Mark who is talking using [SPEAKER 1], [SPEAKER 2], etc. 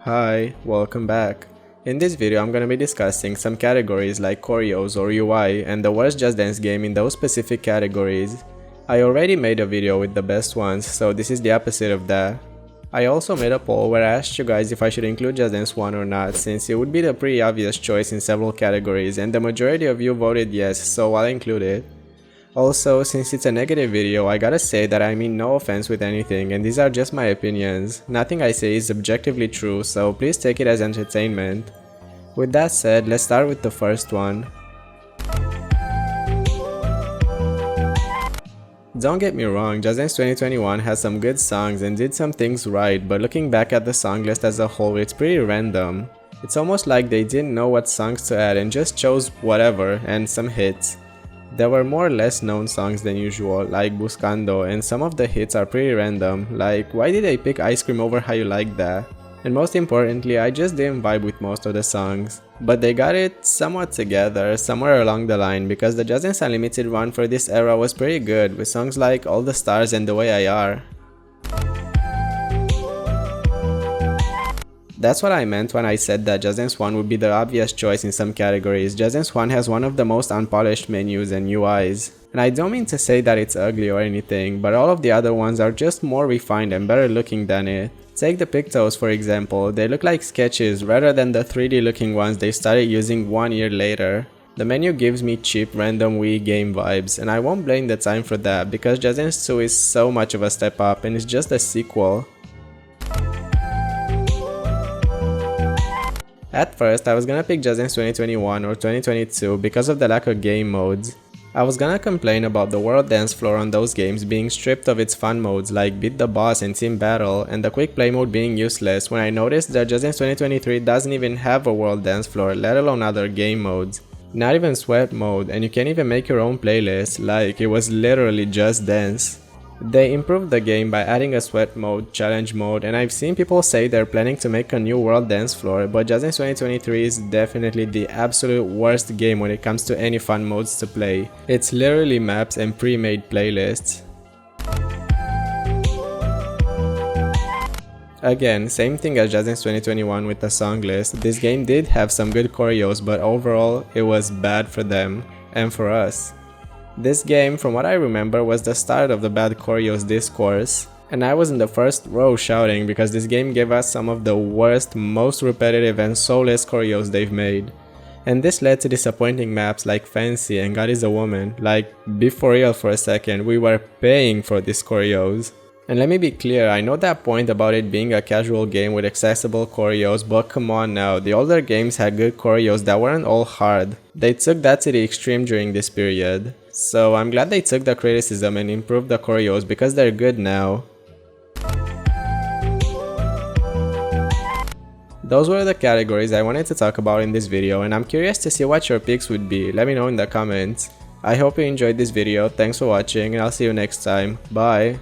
[SPEAKER 1] Hi, welcome back. In this video I'm gonna be discussing some categories like choreos or UI and the worst Just Dance game in those specific categories. I already made a video with the best ones, so this is the opposite of that. I also made a poll where I asked you guys if I should include Just Dance 1 or not, since it would be the pretty obvious choice in several categories and the majority of you voted yes, so I'll include it. Also, since it's a negative video, I gotta say that I mean no offense with anything and these are just my opinions. Nothing I say is objectively true, so please take it as entertainment. With that said, let's start with the first one. Don't get me wrong, Just Dance 2021 has some good songs and did some things right, but looking back at the song list as a whole, it's pretty random. It's almost like they didn't know what songs to add and just chose whatever and some hits. There were more or less known songs than usual, like Buscando, and some of the hits are pretty random, like why did they pick Ice Cream over How You Like That? And most importantly, I just didn't vibe with most of the songs. But they got it somewhat together somewhere along the line because the Just Dance Unlimited run for this era was pretty good with songs like All the Stars and The Way I Are. That's what I meant when I said that Just Dance 1 would be the obvious choice in some categories. Just Dance 1 has one of the most unpolished menus and UIs. And I don't mean to say that it's ugly or anything, but all of the other ones are just more refined and better looking than it. Take the Pictos for example, they look like sketches rather than the 3D looking ones they started using 1 year later. The menu gives me cheap random Wii game vibes, and I won't blame the time for that because Just Dance 2 is so much of a step up and it's just a sequel. At first, I was gonna pick Just Dance 2021 or 2022 because of the lack of game modes. I was gonna complain about the World Dance Floor on those games being stripped of its fun modes like Beat the Boss and Team Battle, and the Quick Play mode being useless when I noticed that Just Dance 2023 doesn't even have a World Dance Floor, let alone other game modes. Not even Sweat mode, and you can't even make your own playlist, like it was literally Just Dance. They improved the game by adding a sweat mode, challenge mode, and I've seen people say they're planning to make a new World Dance Floor, but Just Dance 2023 is definitely the absolute worst game when it comes to any fun modes to play. It's literally maps and pre-made playlists. Again, same thing as Just Dance 2021 with the song list. This game did have some good choreos, but overall it was bad for them and for us. This game, from what I remember, was the start of the bad choreos discourse, and I was in the first row shouting because this game gave us some of the worst, most repetitive and soulless choreos they've made. And this led to disappointing maps like Fancy and God is a Woman. Like, be for real for a second, we were paying for these choreos. And let me be clear, I know that point about it being a casual game with accessible choreos, but come on now, the older games had good choreos that weren't all hard. They took that to the extreme during this period. So I'm glad they took the criticism and improved the choreos because they're good now. Those were the categories I wanted to talk about in this video, and I'm curious to see what your picks would be. Let me know in the comments. I hope you enjoyed this video, thanks for watching, and I'll see you next time. Bye!